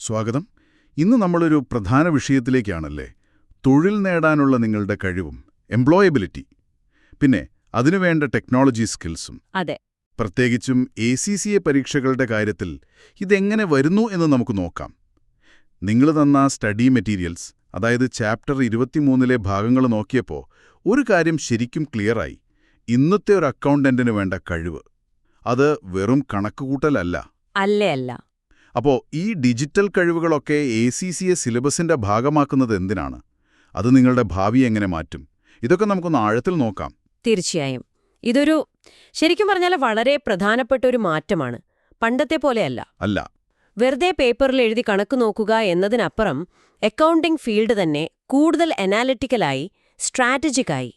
സ്വാഗതം. ഇന്ന് നമ്മളൊരു പ്രധാന വിഷയത്തിലേക്കാണല്ലേ, തൊഴിൽ നേടാനുള്ള നിങ്ങളുടെ കഴിവും എംപ്ലോയബിലിറ്റി, പിന്നെ അതിനുവേണ്ട ടെക്നോളജി സ്കിൽസും. അതെ. പ്രത്യേകിച്ചും ACCA പരീക്ഷകളുടെ കാര്യത്തിൽ ഇതെങ്ങനെ വരുന്നു എന്ന് നമുക്ക് നോക്കാം. നിങ്ങൾ തന്ന സ്റ്റഡി മെറ്റീരിയൽസ്, അതായത് ചാപ്റ്റർ 23-ലെ ഭാഗങ്ങൾ നോക്കിയപ്പോൾ ഒരു കാര്യം ശരിക്കും ക്ലിയറായി. ഇന്നത്തെ ഒരു അക്കൗണ്ടന്റിന് വേണ്ട കഴിവ് അത് വെറും കണക്കുകൂട്ടലല്ല. അല്ല. അപ്പോൾ ഈ ഡിജിറ്റൽ കഴിവുകളൊക്കെ ACCA സിലബസിന്റെ ഭാഗമാക്കുന്നത് എന്തിനാണ്? അത് നിങ്ങളുടെ ഭാവി എങ്ങനെ മാറ്റും? ഇതൊക്കെ നമുക്കൊന്ന് ആഴത്തിൽ നോക്കാം. തീർച്ചയായും. ഇതൊരു ശരിക്കും പറഞ്ഞാൽ വളരെ പ്രധാനപ്പെട്ട ഒരു മാറ്റമാണ്. പണ്ടത്തെ പോലെയല്ല. അല്ല. വെറുതെ പേപ്പറിൽ എഴുതി കണക്ക് നോക്കുക എന്നതിനപ്പുറം അക്കൗണ്ടിംഗ് ഫീൽഡ് തന്നെ കൂടുതൽ അനാലിറ്റിക്കലായി, സ്ട്രാറ്റജിക്കായി.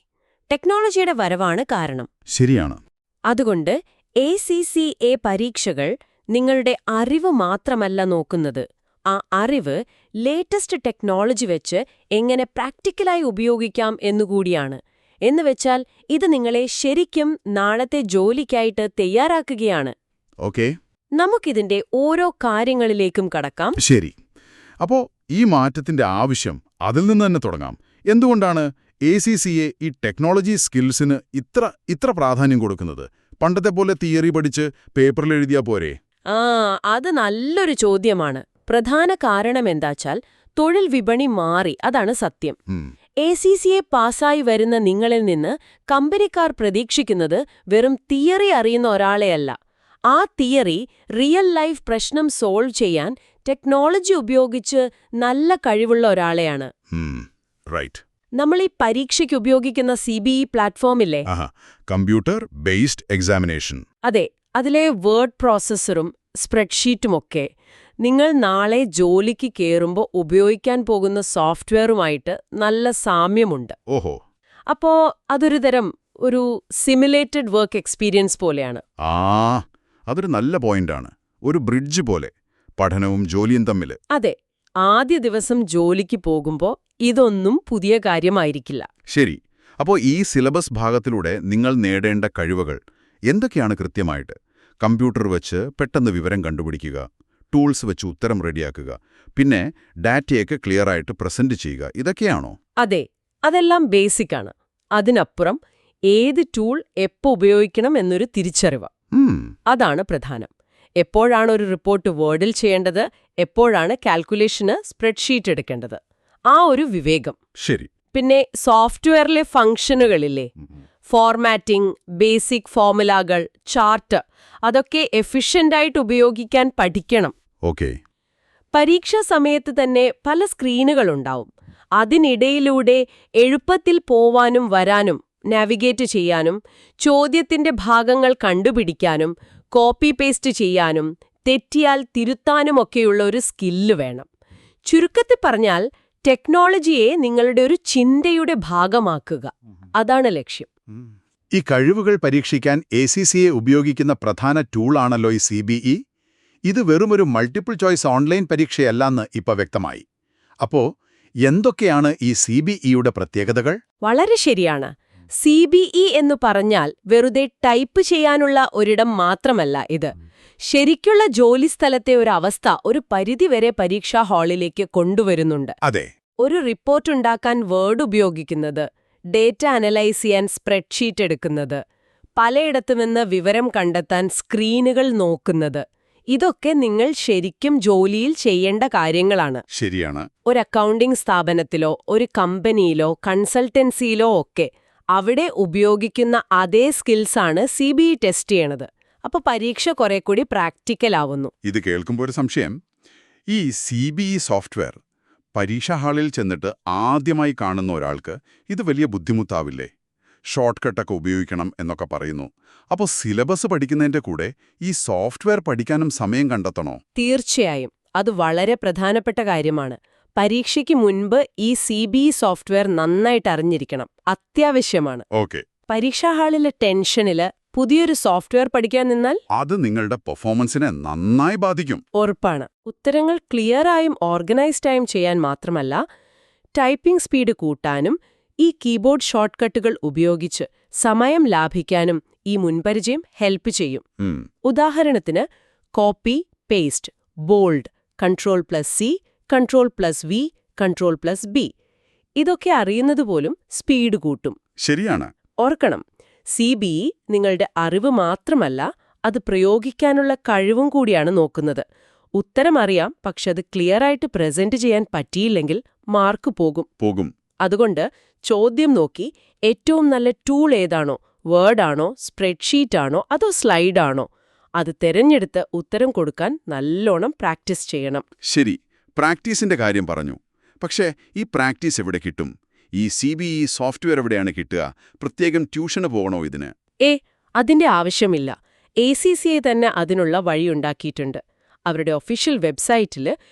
ടെക്നോളജിയുടെ വരവാണ് കാരണം. ശരിയാണ്. അതുകൊണ്ട് ACCA പരീക്ഷകൾ നിങ്ങളുടെ അറിവ് മാത്രമല്ല നോക്കുന്നത്, ആ അറിവ് ലേറ്റസ്റ്റ് ടെക്നോളജി വെച്ച് എങ്ങനെ പ്രാക്ടിക്കലായി ഉപയോഗിക്കാം എന്നുകൂടിയാണ്. എന്നുവെച്ചാൽ ഇത് നിങ്ങളെ ശരിക്കും നാളത്തെ ജോലിക്കായിട്ട് തയ്യാറാക്കുകയാണ്. ഓക്കേ, നമുക്കിതിന്റെ ഓരോ കാര്യങ്ങളിലേക്കും കടക്കാം. ശരി. അപ്പോൾ ഈ മാറ്റത്തിന്റെ ആവശ്യം അതിൽ നിന്ന് തന്നെ തുടങ്ങാം. എന്തുകൊണ്ടാണ് ACCA ഈ ടെക്നോളജി സ്കിൽസിന് ഇത്ര പ്രാധാന്യം കൊടുക്കുന്നത്? പണ്ടത്തെ പോലെ തിയറി പഠിച്ച് പേപ്പറിൽ എഴുതിയാ പോരെ? അത് നല്ലൊരു ചോദ്യമാണ്. പ്രധാന കാരണം എന്താച്ചാൽ തൊഴിൽ വിപണി മാറി, അതാണ് സത്യം. ACCA പാസ്സായി വരുന്ന നിങ്ങളിൽ നിന്ന് കമ്പനിക്കാർ പ്രതീക്ഷിക്കുന്നത് വെറും തിയറി അറിയുന്ന ഒരാളെയല്ല. ആ തിയറി റിയൽ ലൈഫ് പ്രശ്നം സോൾവ് ചെയ്യാൻ ടെക്നോളജി ഉപയോഗിച്ച് നല്ല കഴിവുള്ള ഒരാളെയാണ്. നമ്മൾ ഈ പരീക്ഷയ്ക്ക് ഉപയോഗിക്കുന്ന CBE പ്ലാറ്റ്ഫോമില്ലേ, കമ്പ്യൂട്ടർ ബേസ്ഡ് എക്സാമിനേഷൻ. അതെ, അതിലെ വേർഡ് പ്രോസസ്സറും സ്പ്രെഡ്ഷീറ്റുമൊക്കെ നിങ്ങൾ നാളെ ജോലിക്ക് കയറുമ്പോൾ ഉപയോഗിക്കാൻ പോകുന്ന സോഫ്റ്റ്വെയറുമായിട്ട് നല്ല സാമ്യമുണ്ട്. ഓഹോ. അപ്പോ അതൊരു തരം ഒരു സിമുലേറ്റഡ് വർക്ക് എക്സ്പീരിയൻസ് പോലെയാണ്. അതൊരു നല്ല പോയിന്റാണ്. ഒരു ബ്രിഡ്ജ് പോലെ, പഠനവും ജോലിയും തമ്മിൽ. അതെ. ആദ്യ ദിവസം ജോലിക്ക് പോകുമ്പോൾ ഇതൊന്നും പുതിയ കാര്യമായിരിക്കില്ല. ശരി. അപ്പോൾ ഈ സിലബസ് ഭാഗത്തിലൂടെ നിങ്ങൾ നേടേണ്ട കഴിവുകൾ എന്തൊക്കെയാണ് കൃത്യമായിട്ട്? കമ്പ്യൂട്ടർ വെച്ച് പെട്ടെന്ന് വിവരം കണ്ടുപിടിക്കുക, ടൂൾസ് വെച്ച് ഉത്തരം റെഡിയാക്കുക, പിന്നെ ഡാറ്റയൊക്കെ ക്ലിയറായിട്ട് പ്രസന്റ് ചെയ്യുക, ഇതൊക്കെയാണോ? അതെ, അതെല്ലാം ബേസിക്കാണ്. അതിനപ്പുറം ഏത് ടൂൾ എപ്പോൾ ഉപയോഗിക്കണം എന്നൊരു തിരിച്ചറിവ്, അതാണ് പ്രധാനം. എപ്പോഴാണ് ഒരു റിപ്പോർട്ട് വേർഡിൽ ചെയ്യേണ്ടത്, എപ്പോഴാണ് കാൽക്കുലേഷന് സ്പ്രെഡ്ഷീറ്റ് എടുക്കേണ്ടത്, ആ ഒരു വിവേകം. ശരി. പിന്നെ സോഫ്റ്റ്വെയറിലെ ഫംഗ്ഷനുകളില്ലേ, ഫോർമാറ്റിംഗ്, ബേസിക് ഫോർമുലകൾ, ചാർട്ട്, അതൊക്കെ എഫിഷ്യന്റായിട്ട് ഉപയോഗിക്കാൻ പഠിക്കണം. ഓക്കേ. പരീക്ഷാ സമയത്ത് തന്നെ പല സ്ക്രീനുകളുണ്ടാവും. അതിനിടയിലൂടെ എളുപ്പത്തിൽ പോവാനും വരാനും നാവിഗേറ്റ് ചെയ്യാനും ചോദ്യത്തിന്റെ ഭാഗങ്ങൾ കണ്ടുപിടിക്കാനും കോപ്പി പേസ്റ്റ് ചെയ്യാനും തെറ്റിയാൽ തിരുത്താനുമൊക്കെയുള്ള ഒരു സ്കില്ല് വേണം. ചുരുക്കത്തിൽ പറഞ്ഞാൽ ടെക്നോളജിയെ നിങ്ങളുടെ ഒരു ചിന്തയുടെ ഭാഗമാക്കുക, അതാണ് ലക്ഷ്യം. ഈ കഴിവുകൾ പരീക്ഷിക്കാൻ ACCA ഉപയോഗിക്കുന്ന പ്രധാന ടൂളാണല്ലോ ഈ CBE. ഇത് വെറുമൊരു മൾട്ടിപ്പിൾ ചോയ്സ് ഓൺലൈൻ പരീക്ഷയല്ലെന്ന് ഇപ്പൊ വ്യക്തമായി. അപ്പോ എന്തൊക്കെയാണ് ഈ CBEയുടെ പ്രത്യേകതകൾ? വളരെ ശരിയാണ്. CBE എന്നു പറഞ്ഞാൽ വെറുതെ ടൈപ്പ് ചെയ്യാനുള്ള ഒരിടം മാത്രമല്ല ഇത്. ശരിക്കുള്ള ജോലിസ്ഥലത്തെ ഒരു അവസ്ഥ ഒരു പരിധിവരെ പരീക്ഷാ ഹാളിലേക്ക് കൊണ്ടുവരുന്നുണ്ട്. അതെ. ഒരു റിപ്പോർട്ട് ഉണ്ടാക്കാൻ വേർഡ് ഉപയോഗിക്കുന്നത്, ഡേറ്റ അനലൈസ് ചെയ്യാൻ സ്പ്രെഡ്ഷീറ്റ് എടുക്കുന്നത്, പലയിടത്തുനിന്ന് വിവരം കണ്ടെത്താൻ സ്ക്രീനുകൾ നോക്കുന്നത്, ഇതൊക്കെ നിങ്ങൾ ശരിക്കും ജോലിയിൽ ചെയ്യേണ്ട കാര്യങ്ങളാണ്. ശരിയാണ്. ഒരു അക്കൗണ്ടിംഗ് സ്ഥാപനത്തിലോ ഒരു കമ്പനിയിലോ കൺസൾട്ടൻസിയിലോ ഒക്കെ അവിടെ ഉപയോഗിക്കുന്ന അതേ സ്കിൽസാണ് CBE ടെസ്റ്റ് ചെയ്യണത്. അപ്പോൾ പരീക്ഷ കുറെ കൂടി പ്രാക്ടിക്കൽ ആവുന്നു. ഇത് കേൾക്കുമ്പോൾ ഒരു സംശയം. ഈ CBE സോഫ്റ്റ്വെയർ പരീക്ഷാ ഹാളിൽ ചെന്നിട്ട് ആദ്യമായി കാണുന്ന ഒരാൾക്ക് ഇത് വലിയ ബുദ്ധിമുട്ടാവില്ലേ? ഷോർട്ട് കട്ടൊക്കെ ഉപയോഗിക്കണം എന്നൊക്കെ പറയുന്നു. അപ്പോൾ സിലബസ് പഠിക്കുന്നതിന്റെ കൂടെ ഈ സോഫ്റ്റ്വെയർ പഠിക്കാനും സമയം കണ്ടെത്തണോ? തീർച്ചയായും. അത് വളരെ പ്രധാനപ്പെട്ട കാര്യമാണ്. പരീക്ഷയ്ക്ക് മുൻപ് ഈ CBE സോഫ്റ്റ്വെയർ നന്നായിട്ട് അറിഞ്ഞിരിക്കണം, അത്യാവശ്യമാണ്. ഓക്കെ. പരീക്ഷാ ഹാളിലെ ടെൻഷനില് പുതിയൊരു സോഫ്റ്റ്വെയർ പഠിക്കാൻ നിന്നാൽ അത് നിങ്ങളുടെ പെർഫോമൻസിനെ നന്നായി ബാധിക്കും. ഉറപ്പാണ്. ഉത്തരങ്ങൾ ക്ലിയറായും ഓർഗനൈസ്ഡായും ചെയ്യാൻ മാത്രമല്ല, ടൈപ്പിംഗ് സ്പീഡ് കൂട്ടാനും ഈ കീബോർഡ് ഷോർട്ട്കട്ടുകൾ ഉപയോഗിച്ച് സമയം ലാഭിക്കാനും ഈ മുൻപരിചയം ഹെൽപ്പ് ചെയ്യും. ഉദാഹരണത്തിന് copy, paste, bold, Ctrl+C, Ctrl+V, Ctrl+B. ഇതൊക്കെ അറിയുന്നത് പോലും സ്പീഡ് കൂട്ടും. ശരിയാണ്. ഓർക്കണം, CBE നിങ്ങളുടെ അറിവ് മാത്രമല്ല, അത് പ്രയോഗിക്കാനുള്ള കഴിവും കൂടിയാണ് നോക്കുന്നത്. ഉത്തരം അറിയാം, പക്ഷെ അത് ക്ലിയറായിട്ട് പ്രസന്റ് ചെയ്യാൻ പറ്റിയില്ലെങ്കിൽ മാർക്ക് പോകും. അതുകൊണ്ട് ചോദ്യം നോക്കി ഏറ്റവും നല്ല ടൂൾ ഏതാണോ, വേർഡാണോ, സ്പ്രെഡ്ഷീറ്റാണോ അതോ സ്ലൈഡാണോ, അത് തിരഞ്ഞെടുത്ത് ഉത്തരം കൊടുക്കാൻ നല്ലോണം പ്രാക്ടീസ് ചെയ്യണം. ശരി, പ്രാക്ടീസിന്റെ കാര്യം പറഞ്ഞു. പക്ഷേ ഈ പ്രാക്ടീസ് എവിടെ കിട്ടും? ഈ CBE സോഫ്റ്റ്വെയർ എവിടെയാണ് കിട്ടുക? പ്രത്യേകം ട്യൂഷന് പോകണോ ഇതിന്? അതിന്റെ ആവശ്യമില്ല. ACCA തന്നെ അതിനുള്ള വഴിയുണ്ടാക്കിയിട്ടുണ്ട്. അവരുടെ ഒഫീഷ്യൽ വെബ്സൈറ്റിൽ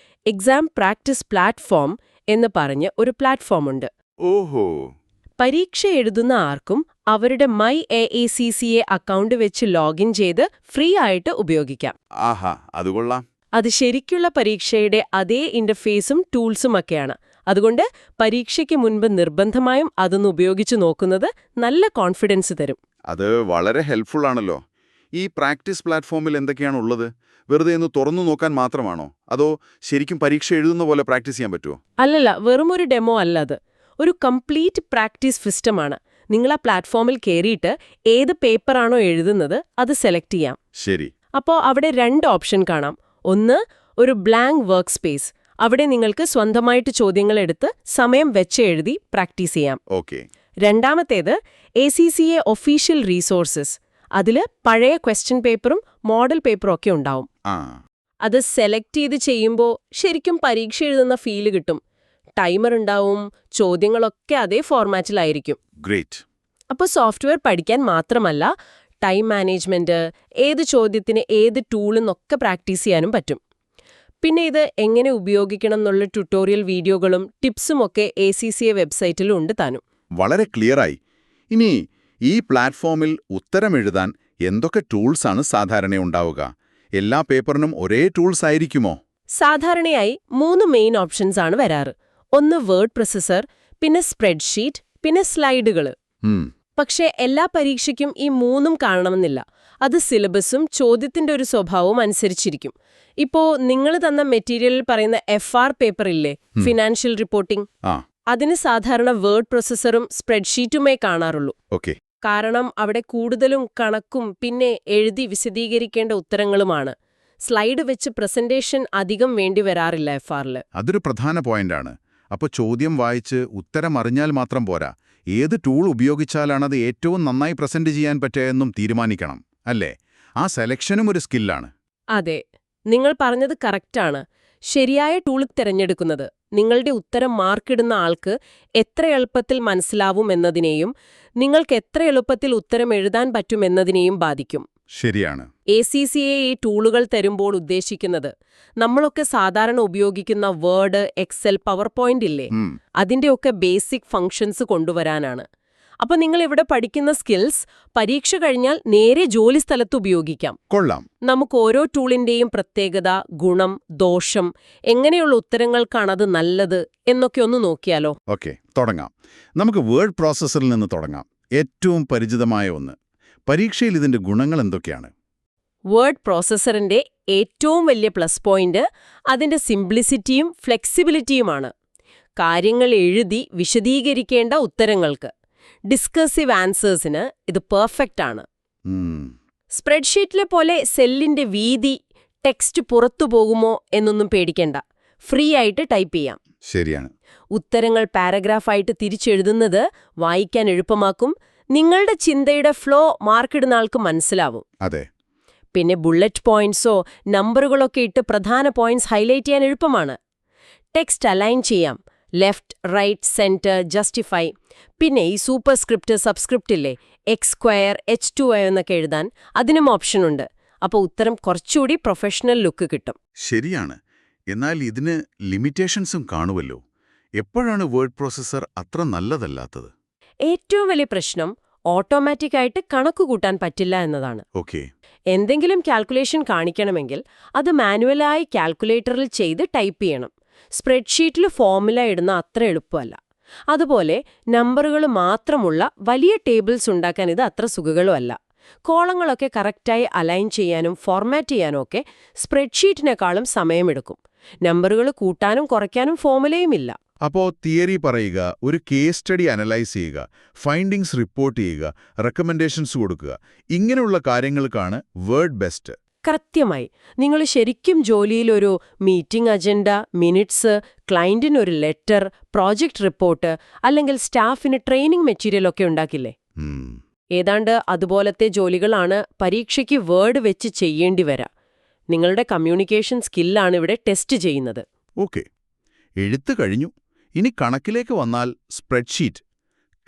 എക്സാം പ്രാക്ടീസ് പ്ലാറ്റ്ഫോം എന്ന് പറഞ്ഞ് ഒരു പ്ലാറ്റ്ഫോമുണ്ട്. ഓഹോ. പരീക്ഷ എഴുതുന്ന ആർക്കും അവരുടെ മൈ AACCA അക്കൗണ്ട് വെച്ച് ലോഗിൻ ചെയ്ത് ഫ്രീ ആയിട്ട് ഉപയോഗിക്കാം. ആഹാ, അത് കൊള്ളാം. അത് ശരിക്കുള്ള പരീക്ഷയുടെ അതേ ഇന്റർഫേസും ടൂൾസുമൊക്കെയാണ്. അതുകൊണ്ട് പരീക്ഷയ്ക്ക് മുൻപ് നിർബന്ധമായും അതൊന്ന് ഉപയോഗിച്ച് നോക്കുന്നത് നല്ല കോൺഫിഡൻസ് തരും. അത് വളരെ ഹെൽപ്ഫുൾ ആണല്ലോ. ഈ പ്രാക്ടീസ് പ്ലാറ്റ്ഫോമിൽ എന്തൊക്കെയാണ് ഉള്ളത്? വെറുതെ ഒന്ന് തുറന്നു നോക്കാൻ മാത്രമാണോ? അതോ ശരിക്കും പരീക്ഷ എഴുതുന്ന പോലെ പ്രാക്ടീസ് ചെയ്യാൻ പറ്റുമോ? അല്ലല്ല, വെറുമൊരു ഡെമോ അല്ല അത്. ഒരു കംപ്ലീറ്റ് പ്രാക്ടീസ് സിസ്റ്റമാണ്. നിങ്ങൾ ആ പ്ലാറ്റ്ഫോമിൽ കയറിയിട്ട് ഏത് പേപ്പറാണോ എഴുതുന്നത് അത് സെലക്ട് ചെയ്യാം. ശരി. അപ്പോൾ അവിടെ 2 ഓപ്ഷൻ കാണാം. ഒന്ന്, ഒരു ബ്ലാങ്ക് വർക്ക് സ്പേസ്. അവിടെ നിങ്ങൾക്ക് സ്വന്തമായിട്ട് ചോദ്യങ്ങൾ എടുത്ത് സമയം വെച്ച് എഴുതി പ്രാക്ടീസ് ചെയ്യാം. ഓക്കെ. രണ്ടാമത്തേത് ACCA ഒഫീഷ്യൽ റീസോഴ്സസ്. അതിൽ പഴയ ക്വസ്റ്റ്യൻ പേപ്പറും മോഡൽ പേപ്പറും ഒക്കെ ഉണ്ടാവും. അത് സെലക്ട് ചെയ്ത് ചെയ്യുമ്പോൾ ശരിക്കും പരീക്ഷ എഴുതുന്ന ഫീല് കിട്ടും. ടൈമർ ഉണ്ടാവും, ചോദ്യങ്ങളൊക്കെ അതേ ഫോർമാറ്റിലായിരിക്കും. ഗ്രേറ്റ്. അപ്പോൾ സോഫ്റ്റ്വെയർ പഠിക്കാൻ മാത്രമല്ല, ടൈം മാനേജ്മെന്റ്, ഏത് ചോദ്യത്തിന് ഏത് ടൂളെന്നൊക്കെ പ്രാക്ടീസ് ചെയ്യാനും പറ്റും. പിന്നെ ഇത് എങ്ങനെ ഉപയോഗിക്കണം എന്നുള്ള ട്യൂട്ടോറിയൽ വീഡിയോകളും ടിപ്സും ഒക്കെ ACCA വെബ്സൈറ്റിലും ഉണ്ട് താനും. വളരെ ക്ലിയറായി. ഇനി ഈ പ്ലാറ്റ്ഫോമിൽ ഉത്തരം എഴുതാൻ എന്തൊക്കെ ടൂൾസാണ് സാധാരണ ഉണ്ടാവുക? എല്ലാ പേപ്പറിനും ഒരേ ടൂൾസ് ആയിരിക്കുമോ? സാധാരണയായി 3 മെയിൻ ഓപ്ഷൻസ് ആണ് വരാറ്. ഒന്ന് വേർഡ് പ്രൊസസർ, പിന്നെ സ്പ്രെഡ്ഷീറ്റ്, പിന്നെ സ്ലൈഡുകൾ. പക്ഷേ എല്ലാ പരീക്ഷയ്ക്കും ഈ 3ഉം കാണണമെന്നില്ല. അത് സിലബസും ചോദ്യത്തിന്റെ ഒരു സ്വഭാവവും അനുസരിച്ചിരിക്കും. ഇപ്പോ നിങ്ങൾ തന്ന മെറ്റീരിയലിൽ പറയുന്ന FR പേപ്പർ ഇല്ലേ, ഫിനാൻഷ്യൽ റിപ്പോർട്ടിംഗ്, അതിന് സാധാരണ വേർഡ് പ്രൊസസറും സ്പ്രെഡ്ഷീറ്റുമേ കാണാറുള്ളൂ. കാരണം അവിടെ കൂടുതലും കണക്കും പിന്നെ എഴുതി വിശദീകരിക്കേണ്ട ഉത്തരങ്ങളുമാണ്. സ്ലൈഡ് വെച്ച് പ്രസന്റേഷൻ അധികം വേണ്ടി വരാറില്ല FRൽ. അതൊരു പ്രധാന പോയിന്റാണ്. അപ്പോൾ ചോദ്യം വായിച്ച് ഉത്തരം അറിഞ്ഞാൽ മാത്രം പോരാ, ഏത് ടൂൾ ഉപയോഗിച്ചാലാണത് ഏറ്റവും നന്നായി പ്രസന്റ് ചെയ്യാൻ പറ്റുകയെന്നും തീരുമാനിക്കണം, അല്ലേ? ആ സെലക്ഷനും ഒരു സ്കില്ലാണ്. അതെ, നിങ്ങൾ പറഞ്ഞത് കറക്റ്റാണ്. ശരിയായ ടൂൾ തിരഞ്ഞെടുക്കുന്നത് നിങ്ങളുടെ ഉത്തരം മാർക്കിടുന്ന ആൾക്ക് എത്ര എളുപ്പത്തിൽ മനസ്സിലാവും എന്നതിനെയും നിങ്ങൾക്ക് എത്ര എളുപ്പത്തിൽ ഉത്തരം എഴുതാൻ പറ്റുമെന്നതിനെയും ബാധിക്കും. ശരിയാണ്. ACCA ഈ ടൂളുകൾ തരുമ്പോൾ ഉദ്ദേശിക്കുന്നത് നമ്മളൊക്കെ സാധാരണ ഉപയോഗിക്കുന്ന വേർഡ്, എക്സൽ, പവർ പോയിന്റ് ഇല്ലേ, അതിന്റെയൊക്കെ ബേസിക് ഫങ്ഷൻസ് കൊണ്ടുവരാനാണ്. അപ്പൊ നിങ്ങൾ ഇവിടെ പഠിക്കുന്ന സ്കിൽസ് പരീക്ഷ കഴിഞ്ഞാൽ നേരെ ജോലി സ്ഥലത്ത് ഉപയോഗിക്കാം. കൊള്ളാം. നമുക്ക് ഓരോ ടൂളിന്റെയും പ്രത്യേകത, ഗുണം, ദോഷം, എങ്ങനെയുള്ള ഉത്തരങ്ങൾക്കാണത് നല്ലത് എന്നൊക്കെ ഒന്ന് നോക്കിയാലോ? ഓക്കെ, തുടങ്ങാം. നമുക്ക് വേർഡ് പ്രോസസ്സറിൽ നിന്ന് തുടങ്ങാം. ഏറ്റവും പരിചിതമായ ഒന്ന്. പരീക്ഷയിൽ ഇതിന്റെ ഗുണങ്ങൾ എന്തൊക്കെയാണ്? വേർഡ് പ്രോസസ്സറിന്റെ ഏറ്റവും വലിയ പ്ലസ് പോയിന്റ് അതിന്റെ സിംപ്ലിസിറ്റിയും ഫ്ലെക്സിബിലിറ്റിയുമാണ്. കാര്യങ്ങൾ എഴുതി വിശദീകരിക്കേണ്ട ഉത്തരങ്ങൾക്ക്, ഡിസ്കസീവ് ആൻസേഴ്സിന് ഇത് പെർഫെക്റ്റ് ആണ്. സ്പ്രെഡ്ഷീറ്റിലെ പോലെ സെല്ലിന്റെ വീതി, ടെക്സ്റ്റ് പുറത്തു പോകുമോ എന്നൊന്നും പേടിക്കേണ്ട. ഫ്രീ ആയിട്ട് ടൈപ്പ് ചെയ്യാം. ശരിയാണ്. ഉത്തരങ്ങൾ പാരഗ്രാഫായിട്ട് തിരിച്ചെഴുതുന്നത് വായിക്കാൻ എളുപ്പമാക്കും. നിങ്ങളുടെ ചിന്തയുടെ ഫ്ലോ മാർക്കിടുന്ന ആൾക്ക് മനസ്സിലാവും. അതെ. പിന്നെ ബുള്ളറ്റ് പോയിന്റ്സോ നമ്പറുകളൊക്കെ ഇട്ട് പ്രധാന പോയിന്റ്സ് ഹൈലൈറ്റ് ചെയ്യാൻ എളുപ്പമാണ്. ടെക്സ്റ്റ് അലൈൻ ചെയ്യാം, ലെഫ്റ്റ്, റൈറ്റ്, സെന്റർ, ജസ്റ്റിഫൈ. പിന്നെ ഈ സൂപ്പർസ്ക്രിപ്റ്റ്, സബ്സ്ക്രിപ്റ്റ് ഇല്ലേ, X², H2 എന്നൊക്കെ എഴുതാൻ അതിനും ഓപ്ഷനുണ്ട്. അപ്പോൾ ഉത്തരം കുറച്ചുകൂടി പ്രൊഫഷണൽ ലുക്ക് കിട്ടും. ശരിയാണ്. എന്നാൽ ഇതിന് ലിമിറ്റേഷൻസും കാണുമല്ലോ. എപ്പോഴാണ് വേർഡ് പ്രോസസ്സർ അത്ര നല്ലതല്ലാത്തത്? ഏറ്റവും വലിയ പ്രശ്നം ഓട്ടോമാറ്റിക്കായിട്ട് കണക്കുകൂട്ടാൻ പറ്റില്ല എന്നതാണ്. ഓക്കെ. എന്തെങ്കിലും കാൽക്കുലേഷൻ കാണിക്കണമെങ്കിൽ അത് മാനുവലായി കാൽക്കുലേറ്ററിൽ ചെയ്ത് ടൈപ്പ് ചെയ്യണം. സ്പ്രെഡ്ഷീറ്റിൽ ഫോർമുല ഇടുന്ന അത്ര എളുപ്പമല്ല. അതുപോലെ നമ്പറുകൾ മാത്രമുള്ള വലിയ ടേബിൾസ് ഉണ്ടാക്കാൻ ഇത് അത്ര സുഖങ്ങളുമല്ല. കോളങ്ങളൊക്കെ കറക്റ്റായി അലൈൻ ചെയ്യാനും ഫോർമാറ്റ് ചെയ്യാനും ഒക്കെ സ്പ്രെഡ്ഷീറ്റിനേക്കാളും സമയമെടുക്കും. നമ്പറുകൾ കൂട്ടാനും കുറയ്ക്കാനും ഫോർമുലയുമില്ല. അപ്പോ തിയറി പറയുക, ഒരു കേസ് സ്റ്റഡി അനലൈസ് ചെയ്യുക, ഫൈൻഡിങ്സ് റിപ്പോർട്ട് ചെയ്യുക, റെക്കമെൻഡേഷൻസ് കൊടുക്കുക, ഇങ്ങനെയുള്ള കാര്യങ്ങൾക്കാണ് വേർഡ് ബെസ്റ്റ്. കൃത്യമായി. നിങ്ങൾ ശരിക്കും ജോലിയിലൊരു മീറ്റിംഗ് അജണ്ട, മിനിറ്റ്സ്, ക്ലയന്റിനൊരു ലെറ്റർ, പ്രോജക്റ്റ് റിപ്പോർട്ട് അല്ലെങ്കിൽ സ്റ്റാഫിന് ട്രെയിനിങ് മെറ്റീരിയലൊക്കെ ഉണ്ടാക്കില്ലേ? ഏതാണ്ട് അതുപോലത്തെ ജോലികളാണ് പരീക്ഷയ്ക്ക് വേർഡ് വെച്ച് ചെയ്യേണ്ടി വരാ. നിങ്ങളുടെ കമ്മ്യൂണിക്കേഷൻ സ്കില്ലാണ് ഇവിടെ ടെസ്റ്റ് ചെയ്യുന്നത്. ഓക്കെ, എഴുത്ത് കഴിഞ്ഞു. ഇനി കണക്കിലേക്ക് വന്നാൽ സ്പ്രെഡ്ഷീറ്റ്.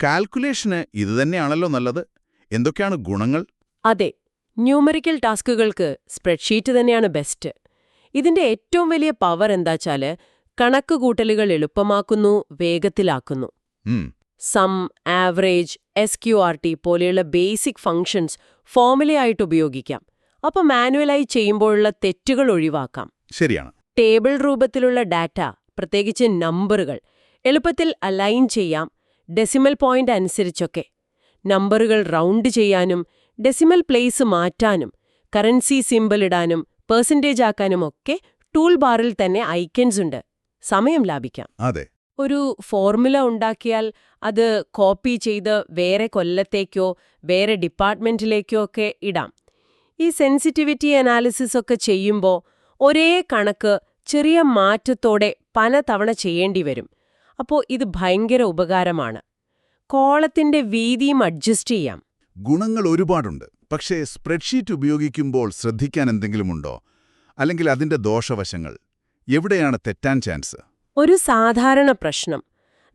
കാൽക്കുലേഷന് ഇതുതന്നെയാണല്ലോ നല്ലത്. എന്തൊക്കെയാണ് ഗുണങ്ങൾ? അതെ, ന്യൂമറിക്കൽ ടാസ്കുകൾക്ക് സ്പ്രെഡ്ഷീറ്റ് തന്നെയാണ് ബെസ്റ്റ്. ഇതിന്റെ ഏറ്റവും വലിയ പവർ എന്താച്ചാല് കണക്കുകൂട്ടലുകൾ എളുപ്പമാക്കുന്നു, വേഗത്തിലാക്കുന്നു. സം, ആവറേജ്, SQRT പോലെയുള്ള ബേസിക് ഫംഗ്ഷൻസ് ഫോർമുലയായിട്ട് ഉപയോഗിക്കാം. അപ്പോൾ മാനുവലായി ചെയ്യുമ്പോഴുള്ള തെറ്റുകൾ ഒഴിവാക്കാം. ശരിയാണ്. ടേബിൾ രൂപത്തിലുള്ള ഡാറ്റ, പ്രത്യേകിച്ച് നമ്പറുകൾ, എളുപ്പത്തിൽ അലൈൻ ചെയ്യാം, ഡെസിമൽ പോയിന്റ് അനുസരിച്ചൊക്കെ. നമ്പറുകൾ റൗണ്ട് ചെയ്യാനും ഡെസിമൽ പ്ലേസ് മാറ്റാനും കറൻസി സിംബൽ ഇടാനും പെർസെന്റേജ് ആക്കാനും ഒക്കെ ടൂൾ ബാറിൽ തന്നെ ഐക്കൺസ് ഉണ്ട്. സമയം ലാഭിക്കാം. അതെ. ഒരു ഫോർമുല ഉണ്ടാക്കിയാൽ അത് കോപ്പി ചെയ്ത് വേറെ കൊല്ലത്തേക്കോ വേറെ ഡിപ്പാർട്ട്മെന്റിലേക്കോ ഒക്കെ ഇടാം. ഈ സെൻസിറ്റിവിറ്റി അനാലിസിസ് ഒക്കെ ചെയ്യുമ്പോൾ ഒരേ കണക്ക് ചെറിയ മാറ്റത്തോടെ പലതവണ ചെയ്യേണ്ടി വരും. അപ്പോൾ ഇത് ഭയങ്കര ഉപകാരമാണ്. കോളത്തിന്റെ വീതിയും അഡ്ജസ്റ്റ് ചെയ്യാം. ഗുണങ്ങൾ ഒരുപാടുണ്ട്. പക്ഷേ സ്പ്രെഡ്ഷീറ്റ് ഉപയോഗിക്കുമ്പോൾ ശ്രദ്ധിക്കാൻ എന്തെങ്കിലുമുണ്ടോ? അല്ലെങ്കിൽ അതിന്റെ ദോഷവശങ്ങൾ എവിടെയാണ് തെറ്റാൻ ചാൻസ്? ഒരു സാധാരണ പ്രശ്നം,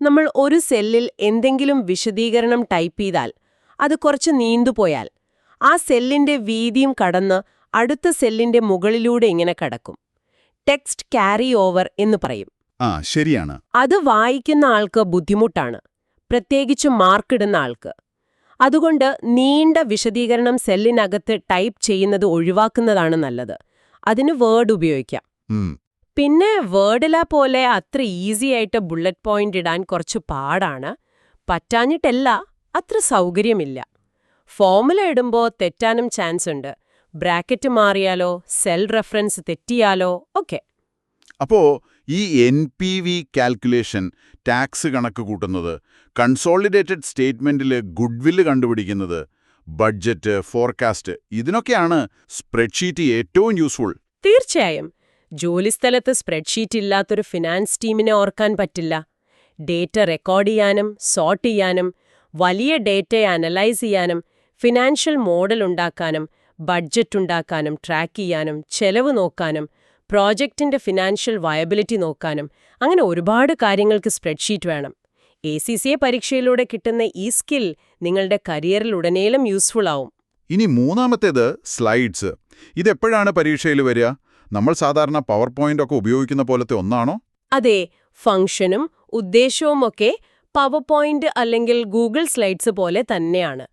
നമ്മൾ ഒരു സെല്ലിൽ എന്തെങ്കിലും വിശദീകരണം ടൈപ്പ് ചെയ്താൽ അത് കുറച്ച് നീണ്ടുപോയാൽ ആ സെല്ലിന്റെ വീതിയും കടന്ന് അടുത്ത സെല്ലിന്റെ മുകളിലൂടെ ഇങ്ങനെ കടക്കും. ടെക്സ്റ്റ് ക്യാരി ഓവർ എന്ന് പറയും. ശരിയാണ്. അത് വായിക്കുന്ന ആൾക്ക് ബുദ്ധിമുട്ടാണ്, പ്രത്യേകിച്ച് മാർക്കിടുന്ന ആൾക്ക്. അതുകൊണ്ട് നീണ്ട വിശദീകരണം സെല്ലിനകത്ത് ടൈപ്പ് ചെയ്യുന്നത് ഒഴിവാക്കുന്നതാണ് നല്ലത്. അതിന് വേർഡ് ഉപയോഗിക്കാം. പിന്നെ വേർഡില പോലെ അത്ര ഈസി ആയിട്ട് ബുള്ളറ്റ് പോയിന്റ് ഇടാൻ കുറച്ച് പാടാണ്. പറ്റാഞ്ഞിട്ടല്ല, അത്ര സൗകര്യമില്ല. ഫോർമുല ഇടുമ്പോൾ തെറ്റാനും ചാൻസ് ഉണ്ട്. ബ്രാക്കറ്റ് മാറിയാലോ സെൽ റെഫറൻസ് തെറ്റിയാലോ ഒക്കെ. അപ്പോ ഈ NPV കാൽക്കുലേഷൻ, ടാക്സ് കണക്ക് കൂട്ടുന്നത്, കൺസോളിഡേറ്റഡ് സ്റ്റേറ്റ്മെന്റിൽ ഗുഡ്വില്ല് കണ്ടുപിടിക്കുന്നത്, ബഡ്ജറ്റ്, ഫോർകാസ്റ്റ്, ഇതിനൊക്കെയാണ് സ്പ്രെഡ്ഷീറ്റ് ഏറ്റവും യൂസ്ഫുൾ. തീർച്ചയായും. ജോലിസ്ഥലത്ത് സ്പ്രെഡ്ഷീറ്റ് ഇല്ലാത്തൊരു ഫിനാൻസ് ടീമിനെ ഓർക്കാൻ പറ്റില്ല. ഡേറ്റ റെക്കോർഡ് ചെയ്യാനും സോർട്ട് ചെയ്യാനും വലിയ ഡേറ്റയെ അനലൈസ് ചെയ്യാനും ഫിനാൻഷ്യൽ മോഡൽ ഉണ്ടാക്കാനും ബഡ്ജറ്റ് ഉണ്ടാക്കാനും ട്രാക്ക് ചെയ്യാനും ചെലവ് നോക്കാനും പ്രോജക്റ്റിന്റെ ഫിനാൻഷ്യൽ വയബിലിറ്റി നോക്കാനും അങ്ങനെ ഒരുപാട് കാര്യങ്ങൾക്ക് സ്പ്രെഡ്ഷീറ്റ് വേണം. ACCA പരീക്ഷയിലൂടെ കിട്ടുന്ന ഈ സ്കിൽ നിങ്ങളുടെ കരിയറിലുടനീളം യൂസ്ഫുൾ ആവും. ഇനി മൂന്നാമത്തേത് സ്ലൈഡ്സ്. ഇതെപ്പോഴാണ് പരീക്ഷയിൽ വരിക? നമ്മൾ സാധാരണ പവർ പോയിന്റ് ഒക്കെ ഉപയോഗിക്കുന്ന പോലത്തെ ഒന്നാണോ? അതെ, ഫംഗ്ഷനും ഉദ്ദേശവുമൊക്കെ പവർ പോയിന്റ് അല്ലെങ്കിൽ ഗൂഗിൾ സ്ലൈഡ്സ് പോലെ തന്നെയാണ്.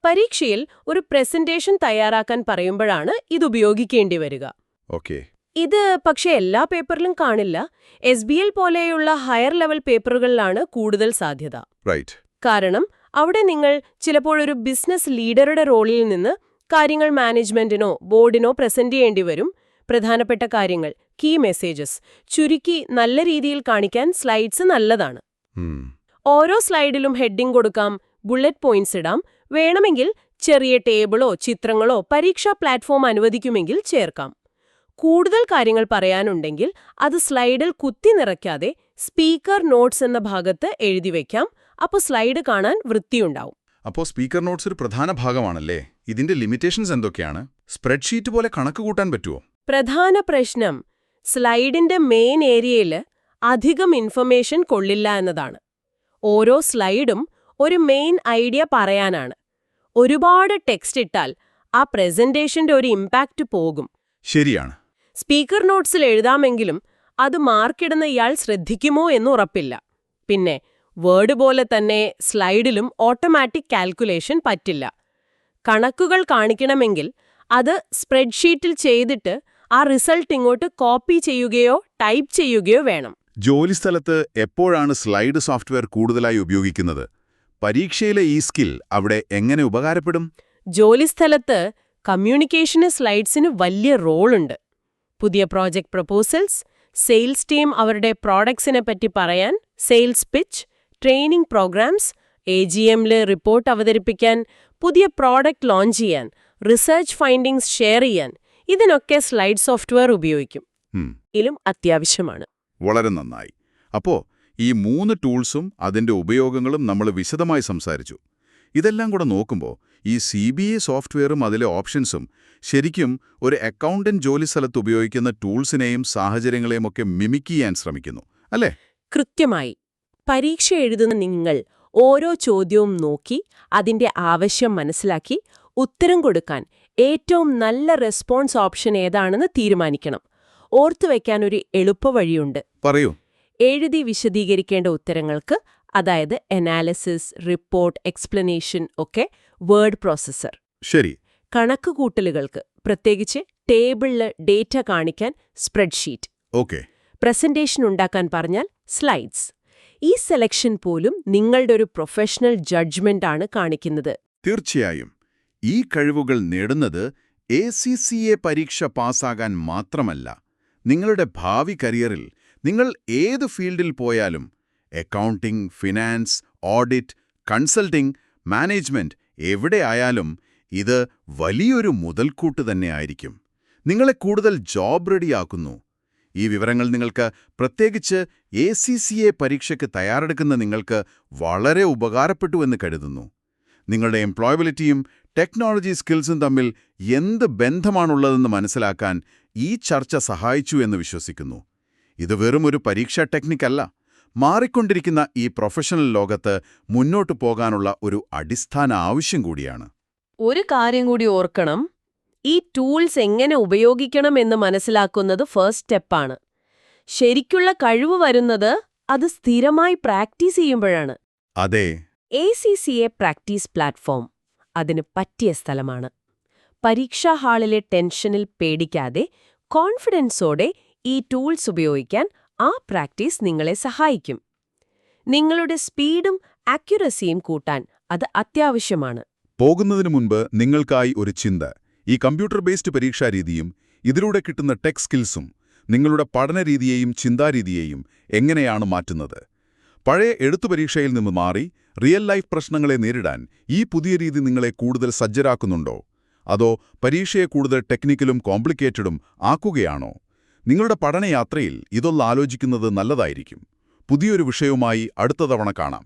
പരീക്ഷയിൽ ഒരു പ്രസന്റേഷൻ തയ്യാറാക്കാൻ പറയുമ്പോഴാണ് ഇത് ഉപയോഗിക്കേണ്ടി വരിക. ഓക്കെ. ഇത് പക്ഷേ എല്ലാ പേപ്പറിലും കാണില്ല. SBL പോലെയുള്ള ഹയർ ലെവൽ പേപ്പറുകളിലാണ് കൂടുതൽ സാധ്യത. റൈറ്റ്. കാരണം അവിടെ നിങ്ങൾ ചിലപ്പോഴൊരു ബിസിനസ് ലീഡറുടെ റോളിൽ നിന്ന് കാര്യങ്ങൾ മാനേജ്മെന്റിനോ ബോർഡിനോ പ്രസന്റ് ചെയ്യേണ്ടി വരും. പ്രധാനപ്പെട്ട കാര്യങ്ങൾ, കീ മെസ്സേജസ് ചുരുക്കി നല്ല രീതിയിൽ കാണിക്കാൻ സ്ലൈഡ്സ് നല്ലതാണ്. ഓരോ സ്ലൈഡിലും ഹെഡിംഗ് കൊടുക്കാം, ബുള്ളറ്റ് പോയിന്റ്സ് ഇടാം. വേണമെങ്കിൽ ചെറിയ ടേബിളോ ചിത്രങ്ങളോ പരീക്ഷാ പ്ലാറ്റ്ഫോം അനുവദിക്കുമെങ്കിൽ ചേർക്കാം. കൂടുതൽ കാര്യങ്ങൾ പറയാനുണ്ടെങ്കിൽ അത് സ്ലൈഡിൽ കുത്തി നിറയ്ക്കാതെ സ്പീക്കർ നോട്ട്സ് എന്ന ഭാഗത്ത് എഴുതിവെക്കാം. അപ്പോൾ സ്ലൈഡ് കാണാൻ വൃത്തിയുണ്ടാവും. അപ്പോൾ സ്പീക്കർ നോട്ട്സ് ഒരു പ്രധാന ഭാഗമാണല്ലേ? ഇതിന്റെ ലിമിറ്റേഷൻസ് എന്തൊക്കെയാണ്? സ്പ്രെഡ്ഷീറ്റ് പോലെ കണക്ക് കൂട്ടാൻ പറ്റുമോ? പ്രധാന പ്രശ്നം സ്ലൈഡിന്റെ മെയിൻ ഏരിയയിൽ അധികം ഇൻഫർമേഷൻ കൊള്ളില്ല എന്നതാണ്. ഓരോ സ്ലൈഡും ഒരു മെയിൻ ഐഡിയ പറയാനാണ്. ഒരുപാട് ടെക്സ്റ്റ് ഇട്ടാൽ ആ പ്രസന്റേഷന്റെ ഒരു ഇമ്പാക്റ്റ് പോകും. ശരിയാണ്. സ്പീക്കർ നോട്ട്സിൽ എഴുതാമെങ്കിലും അത് മാർക്കിടുന്ന ഇയാൾ ശ്രദ്ധിക്കുമോ എന്ന് ഉറപ്പില്ല. പിന്നെ വേർഡ് പോലെ തന്നെ സ്ലൈഡിലും ഓട്ടോമാറ്റിക് കാൽക്കുലേഷൻ പറ്റില്ല. കണക്കുകൾ കാണിക്കണമെങ്കിൽ അത് സ്പ്രെഡ്ഷീറ്റിൽ ചെയ്തിട്ട് ആ റിസൾട്ട് ഇങ്ങോട്ട് കോപ്പി ചെയ്യുകയോ ടൈപ്പ് ചെയ്യുകയോ വേണം. ജോലിസ്ഥലത്ത് എപ്പോഴാണ് സ്ലൈഡ് സോഫ്റ്റ്വെയർ കൂടുതലായി ഉപയോഗിക്കുന്നത്? പരീക്ഷയിലെ ഈ സ്കിൽ അവിടെ എങ്ങനെ ഉപകാരപ്പെടും? ജോലിസ്ഥലത്ത് കമ്മ്യൂണിക്കേഷന് സ്ലൈഡ്സിന് വലിയ റോളുണ്ട്. പുതിയ പ്രോജക്റ്റ് പ്രപ്പോസൽസ്, സെയിൽസ് ടീം അവരുടെ പ്രോഡക്ട്സിനെ പറ്റി പറയാൻ സെയിൽസ് പിച്ച്, ട്രെയിനിംഗ് പ്രോഗ്രാംസ്, AGMൽ റിപ്പോർട്ട് അവതരിപ്പിക്കാൻ, പുതിയ പ്രോഡക്റ്റ് ലോഞ്ച് ചെയ്യാൻ, റിസർച്ച് ഫൈൻഡിങ്സ് ഷെയർ ചെയ്യാൻ, ഇതിനൊക്കെ സ്ലൈഡ് സോഫ്റ്റ്വെയർ ഉപയോഗിക്കും. ഇതിലും അത്യാവശ്യമാണ്. വളരെ നന്നായി. അപ്പോ ഈ 3 ടൂൾസും അതിന്റെ ഉപയോഗങ്ങളും നമ്മൾ വിശദമായി സംസാരിച്ചു. ഇതെല്ലാം കൂടെ നോക്കുമ്പോൾ ഈ CBA സോഫ്റ്റ്വെയറും അതിലെ ഓപ്ഷൻസും ശരിക്കും ഒരു അക്കൗണ്ടന്റ് ജോലിസ്ഥലത്ത് ഉപയോഗിക്കുന്ന ടൂൾസിനെയും സാഹചര്യങ്ങളെയും ഒക്കെ മിമിക് ചെയ്യാൻ ശ്രമിക്കുന്നു, അല്ലേ? കൃത്യമായി. പരീക്ഷ എഴുതുന്ന നിങ്ങൾ ഓരോ ചോദ്യവും നോക്കി അതിന്റെ ആവശ്യം മനസ്സിലാക്കി ഉത്തരം കൊടുക്കാൻ ഏറ്റവും നല്ല റെസ്പോൺസ് ഓപ്ഷൻ ഏതാണെന്ന് തീരുമാനിക്കണം. ഓർത്തുവെക്കാൻ ഒരു എളുപ്പവഴിയുണ്ട്. പറയൂ. എഴുതി വിശദീകരിക്കേണ്ട ഉത്തരങ്ങൾക്ക്, അതായത് അനാലിസിസ്, റിപ്പോർട്ട്, എക്സ്പ്ലനേഷൻ ഒക്കെ വേർഡ് പ്രോസസ്സർ. ശരി. കണക്കുകൂട്ടലുകൾക്ക്, പ്രത്യേകിച്ച് ടേബിളില് ഡേറ്റ കാണിക്കാൻ സ്പ്രെഡ്ഷീറ്റ്. ഓക്കെ. പ്രസന്റേഷൻ ഉണ്ടാക്കാൻ പറഞ്ഞാൽ സ്ലൈഡ്സ്. ഈ സെലക്ഷൻ പോലും നിങ്ങളുടെ ഒരു പ്രൊഫഷണൽ ജഡ്ജ്മെന്റ് ആണ് കാണിക്കുന്നത്. തീർച്ചയായും. ഈ കഴിവുകൾ നേടുന്നത് ACCA പരീക്ഷ പാസ്സാകാൻ മാത്രമല്ല, നിങ്ങളുടെ ഭാവി കരിയറിൽ നിങ്ങൾ ഏത് ഫീൽഡിൽ പോയാലും accounting, finance, audit, consulting, management എവിടെയായാലും ഇത് വലിയൊരു മുതൽക്കൂട്ട് തന്നെയായിരിക്കും. നിങ്ങളെ കൂടുതൽ ജോബ് റെഡിയാക്കുന്നു. ഈ വിവരങ്ങൾ നിങ്ങൾക്ക്, പ്രത്യേകിച്ച് ACCA പരീക്ഷയ്ക്ക് തയ്യാറെടുക്കുന്ന നിങ്ങൾക്ക് വളരെ ഉപകാരപ്പെട്ടു എന്ന് കരുതുന്നു. നിങ്ങളുടെ എംപ്ലോയബിലിറ്റിയും ടെക്നോളജി സ്കിൽസും തമ്മിൽ എന്ത് ബന്ധമാണുള്ളതെന്ന് മനസ്സിലാക്കാൻ ഈ ചർച്ച സഹായിച്ചു എന്ന് വിശ്വസിക്കുന്നു. ഇത് വെറും ഒരു പരീക്ഷാ ടെക്നിക്കല്ല, മാറിക്കൊണ്ടിരിക്കുന്ന ഈ പ്രൊഫഷണൽ ലോകത്ത് മുന്നോട്ടു പോകാനുള്ള ഒരു അടിസ്ഥാന ആവശ്യം കൂടിയാണ്. ഒരു കാര്യം കൂടി ഓർക്കണം, ഈ ടൂൾസ് എങ്ങനെ ഉപയോഗിക്കണം എന്ന് മനസ്സിലാക്കുന്നത് ഫസ്റ്റ് സ്റ്റെപ്പാണ്. ശരിക്കുള്ള കഴിവ് വരുന്നത് അത് സ്ഥിരമായി പ്രാക്ടീസ് ചെയ്യുമ്പോഴാണ്. അതെ. ACCA പ്രാക്ടീസ് പ്ലാറ്റ്ഫോം അതിന് പറ്റിയ സ്ഥലമാണ്. പരീക്ഷാ ഹാളിലെ ടെൻഷനിൽ പേടിക്കാതെ കോൺഫിഡൻസോടെ ഈ ടൂൾസ് ഉപയോഗിക്കാൻ ആ പ്രാക്ടീസ് നിങ്ങളെ സഹായിക്കും. നിങ്ങളുടെ സ്പീഡും ആക്യുറസിയും കൂട്ടാൻ അത് അത്യാവശ്യമാണ്. പോകുന്നതിനു മുൻപ് നിങ്ങൾക്കായി ഒരു ചിന്ത. ഈ കമ്പ്യൂട്ടർ ബേസ്ഡ് പരീക്ഷാരീതിയും ഇതിലൂടെ കിട്ടുന്ന ടെക് സ്കിൽസും നിങ്ങളുടെ പഠനരീതിയെയും ചിന്താരീതിയെയും എങ്ങനെയാണ് മാറ്റുന്നത്? പഴയ എഴുത്തുപരീക്ഷയിൽ നിന്ന് മാറി റിയൽ ലൈഫ് പ്രശ്നങ്ങളെ നേരിടാൻ ഈ പുതിയ രീതി നിങ്ങളെ കൂടുതൽ സജ്ജരാക്കുന്നുണ്ടോ? അതോ പരീക്ഷയെ കൂടുതൽ ടെക്നിക്കലും കോംപ്ലിക്കേറ്റഡും ആക്കുകയാണോ? നിങ്ങളുടെ പഠനയാത്രയിൽ ഇതൊന്ന് ആലോചിക്കുന്നത് നല്ലതായിരിക്കും. പുതിയൊരു വിഷയവുമായി അടുത്ത തവണ കാണാം.